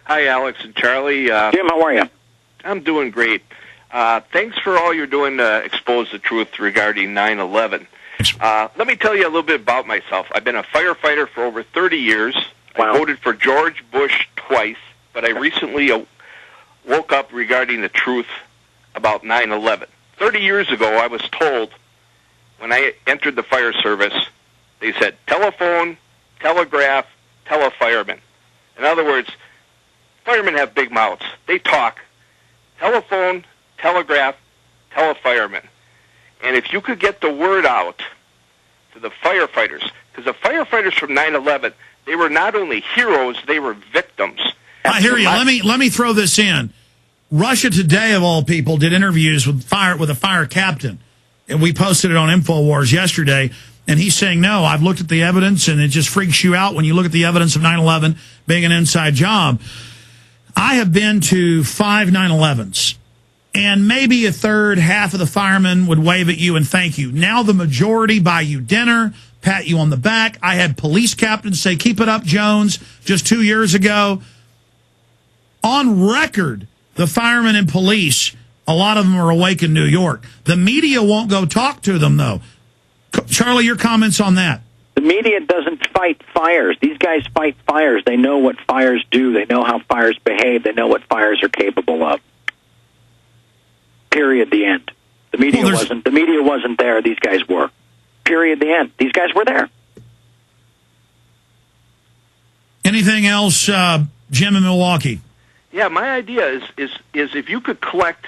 Hi, Alex and Charlie. Jim, how are you? I'm doing great. Thanks for all you're doing to expose the truth regarding 9/11. Let me tell you a little bit about myself. I've been a firefighter for over 30 years. Wow. I voted for George Bush twice, but I recently woke up regarding the truth about 9/11. 30 years ago, I was told when I entered the fire service, they said telephone, telegraph, telefireman. In other words, firemen have big mouths. They talk. Telephone, telegraph, telefireman. And if you could get the word out to the firefighters, because the firefighters from 9/11, they were not only heroes, they were victims. I hear you. Let me throw this in. Russia Today, of all people, did interviews with a fire captain. And we posted it on InfoWars yesterday. And he's saying, no, I've looked at the evidence, and it just freaks you out when you look at the evidence of 9/11 being an inside job. I have been to 5 9/11s, and maybe a third, half of the firemen would wave at you and thank you. Now the majority buy you dinner, pat you on the back. I had police captains say, keep it up, Jones, just 2 years ago. On record, the firemen and police, a lot of them are awake in New York. The media won't go talk to them, though. Charlie, your comments on that? The media doesn't fight fires. These guys fight fires. They know what fires do. They know how fires behave. They know what fires are capable of. Period. The end. The media wasn't. The media wasn't there. These guys were. Period. The end. These guys were there. Anything else, Jim in Milwaukee? Yeah, my idea is if you could collect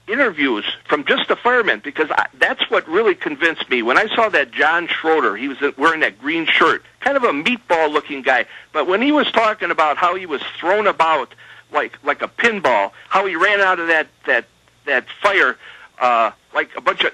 interviews from just the firemen, because that's what really convinced me. When I saw that John Schroeder, he was wearing that green shirt, kind of a meatball-looking guy, but when he was talking about how he was thrown about like a pinball, how he ran out of that fire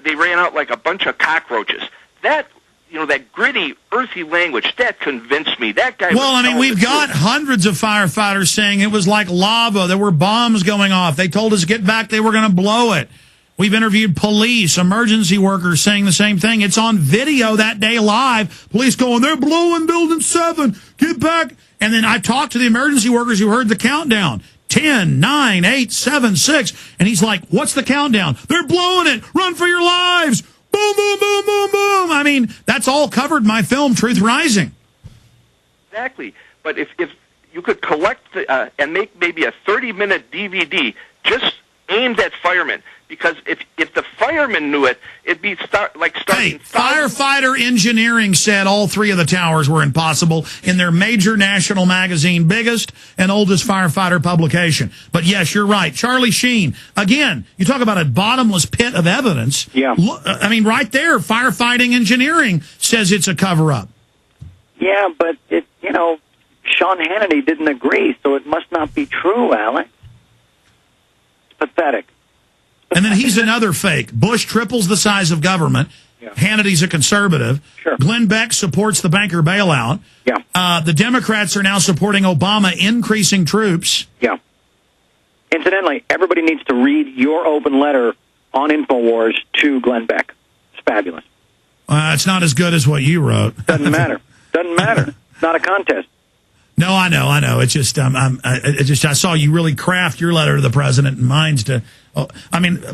they ran out like a bunch of cockroaches. That, that gritty, earthy language, that convinced me. That guy. Well, I mean, we've got hundreds of firefighters saying it was like lava. There were bombs going off. They told us to get back. They were going to blow it. We've interviewed police, emergency workers saying the same thing. It's on video that day live. Police going, they're blowing Building 7. Get back. And then I talked to the emergency workers who heard the countdown. 10, 9, 8, 7, 6. And he's like, what's the countdown? They're blowing it. Run for your lives. Boom, boom, boom, boom, boom. I mean, that's all covered in my film, Truth Rising. Exactly. But if you could collect and make maybe a 30-minute DVD just aimed at firemen, because if the firemen knew it, it'd be starting. Hey, Firefighter Engineering said all 3 of the towers were impossible in their major national magazine, biggest and oldest firefighter publication. But yes, you're right. Charlie Sheen, again, you talk about a bottomless pit of evidence. Yeah. I mean, right there, Firefighting Engineering says it's a cover-up. Yeah, but Sean Hannity didn't agree, so it must not be true, Alex. It's pathetic. And then he's another fake. Bush triples the size of government. Yeah. Hannity's a conservative. Sure. Glenn Beck supports the banker bailout. Yeah. The Democrats are now supporting Obama increasing troops. Yeah. Incidentally, everybody needs to read your open letter on InfoWars to Glenn Beck. It's fabulous. It's not as good as what you wrote. Doesn't matter. Doesn't matter. It's not a contest. No, I know. It's just, I saw you really craft your letter to the president, and mine's to.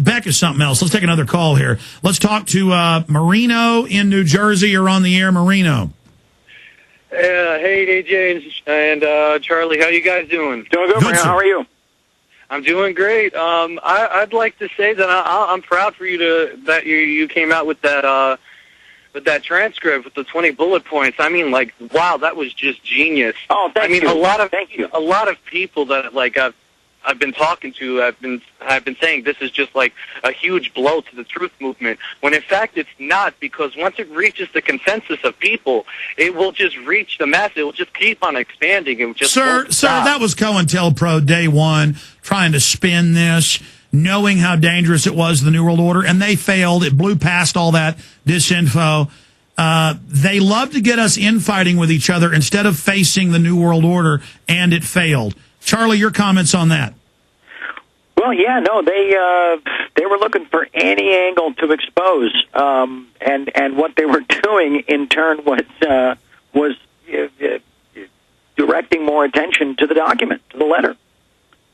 Beck is something else. Let's take another call here. Let's talk to Marino in New Jersey. You're on the air, Marino. Hey, DJ and Charlie, how you guys doing? Doing good, Marino. How are you? I'm doing great. I'd like to say that I'm proud for you that you came out with that. With that transcript with the 20 bullet points, I mean, wow, that was just genius. Oh, thank you. A lot of people that I've been talking to have been saying this is just like a huge blow to the truth movement, when in fact it's not, because once it reaches the consensus of people, it will just reach the mass. It will just keep on expanding. It will just Sir, that was COINTELPRO day one trying to spin this, knowing how dangerous it was, the New World Order, and they failed. It blew past all that disinfo. They love to get us infighting with each other instead of facing the New World Order, and it failed. Charlie, your comments on that? Well, yeah, no, they were looking for any angle to expose, and what they were doing in turn was directing more attention to the document, to the letter.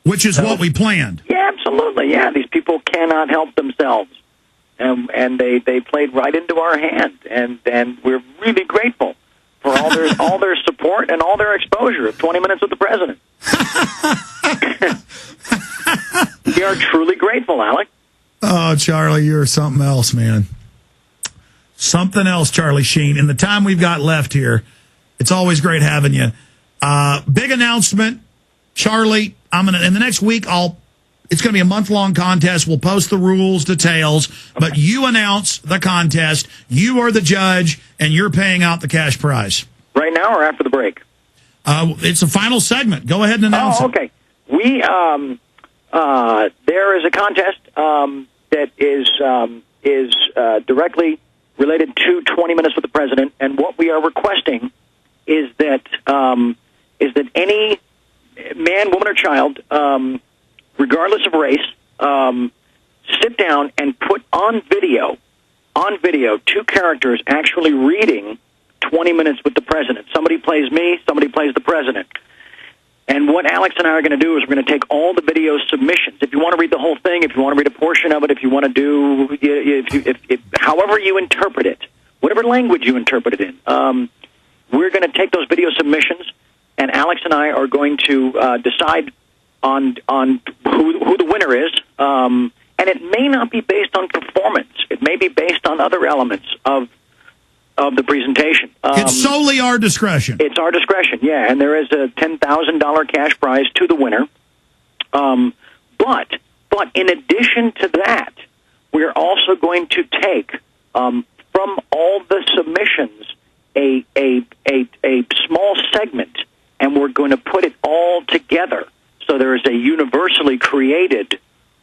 Which is what we planned. Yeah, absolutely. Yeah, these people cannot help themselves. And they played right into our hand. And we're really grateful for all their support and all their exposure of 20 Minutes with the President. We are truly grateful, Alec. Oh, Charlie, you're something else, man. Something else, Charlie Sheen. In the time we've got left here, it's always great having you. Big announcement, Charlie. In the next week, it's going to be a month-long contest. We'll post the rules, details, but you announce the contest. You are the judge, and you're paying out the cash prize. Right now or after the break? It's a final segment. Go ahead and announce it. Okay. There is a contest that is directly related to 20 Minutes with the President, and what we are requesting is that any man, woman, or child, regardless of race, sit down and put on video 2 characters actually reading 20 Minutes with the President. Somebody plays me, somebody plays the President. And what Alex and I are going to do is we're going to take all the video submissions. If you want to read the whole thing, if you want to read a portion of it, if you want to do, however you interpret it, whatever language you interpret it in, we're going to take those video submissions, and Alex and I are going to decide on who the winner is. And it may not be based on performance. It may be based on other elements of the presentation. It's solely our discretion. It's our discretion, yeah. And there is a $10,000 cash prize to the winner. But in addition to that, we're also going to take from all the submissions a small segment, and we're going to put it all together. So there is a universally created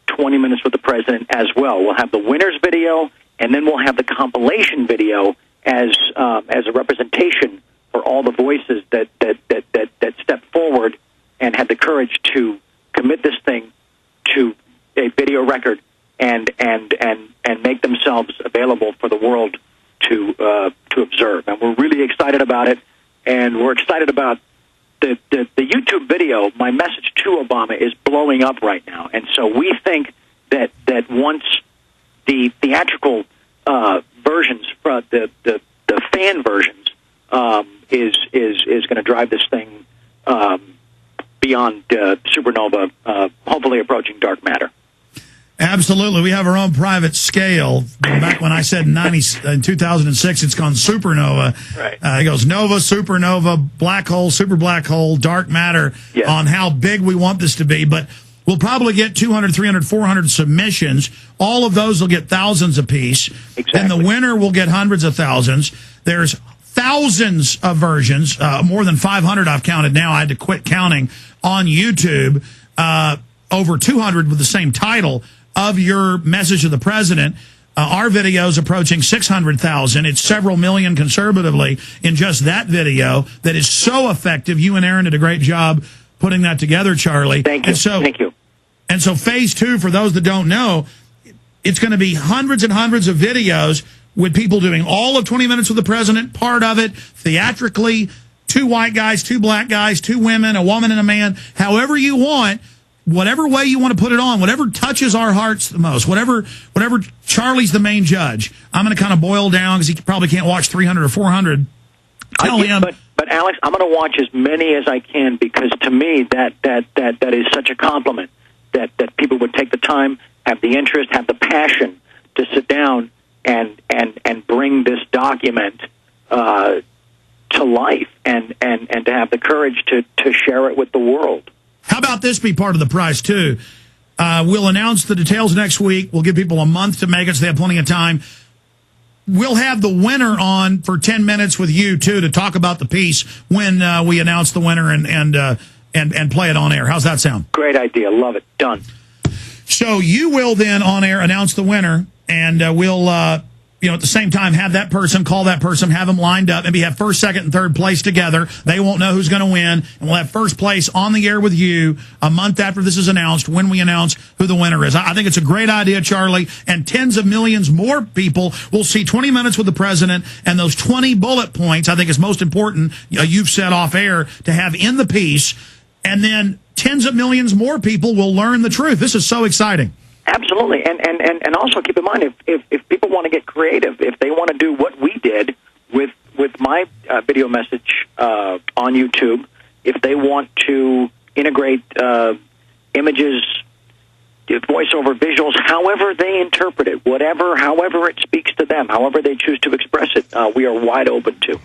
20 Minutes with the President as well. We'll have the winner's video, and then we'll have the compilation video as a representation for all the voices that stepped forward and had the courage to commit this thing to a video record and make themselves available for the world to observe. And we're really excited about it, and we're excited about the YouTube video. My message to Obama is blowing up right now, and so we think that once the theatrical versions, the fan versions, is going to drive this thing beyond supernova, hopefully approaching dark matter. Absolutely. We have our own private scale. Back when I said in 2006, it's gone supernova. Right. It goes nova, supernova, black hole, super black hole, dark matter, yes, on how big we want this to be. But we'll probably get 200, 300, 400 submissions. All of those will get thousands apiece. Exactly. And the winner will get hundreds of thousands. There's thousands of versions, more than 500 I've counted now. I had to quit counting on YouTube, over 200 with the same title of your message to the president. Our video's approaching 600,000. It's several million conservatively in just that video that is so effective. You and Aaron did a great job putting that together, Charlie. Thank you. Thank you. And so phase 2, for those that don't know, it's going to be hundreds and hundreds of videos with people doing all of 20 Minutes with the President, part of it, theatrically, 2 white guys, 2 black guys, 2 women, a woman and a man, however you want, whatever way you want to put it on, whatever touches our hearts the most, whatever Charlie's the main judge. I'm going to kind of boil down because he probably can't watch 300 or 400. Tell him. But Alex, I'm going to watch as many as I can, because to me that is such a compliment that people would take the time, have the interest, have the passion to sit down and bring this document to life and to have the courage to share it with the world. How about this be part of the prize, too? We'll announce the details next week. We'll give people a month to make it so they have plenty of time. We'll have the winner on for 10 minutes with you, too, to talk about the piece when we announce the winner and play it on air. How's that sound? Great idea. Love it. Done. So you will then, on air, announce the winner, and we'll at the same time, have that person, call that person, have them lined up, maybe have first, second, and third place together. They won't know who's going to win, and we'll have first place on the air with you a month after this is announced, when we announce who the winner is. I think it's a great idea, Charlie, and tens of millions more people will see 20 Minutes with the President, and those 20 bullet points, I think is most important, you've said off air, to have in the piece, and then tens of millions more people will learn the truth. This is so exciting. Absolutely, and also keep in mind, if people want to get creative, if they want to do what we did with my video message on YouTube, if they want to integrate images, voiceover, visuals, however they interpret it, however it speaks to them, however they choose to express it, we are wide open to.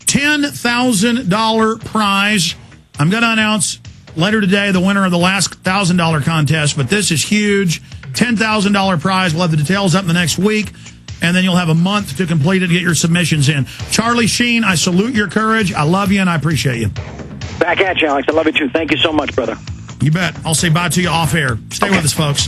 $10,000 prize. I'm going to announce later today the winner of the last $1,000 contest, but this is huge. $10,000 prize. We'll have the details up in the next week, and then you'll have a month to complete it and get your submissions in. Charlie Sheen, I salute your courage. I love you, and I appreciate you. Back at you, Alex. I love you, too. Thank you so much, brother. You bet. I'll say bye to you off air. Stay with us, folks.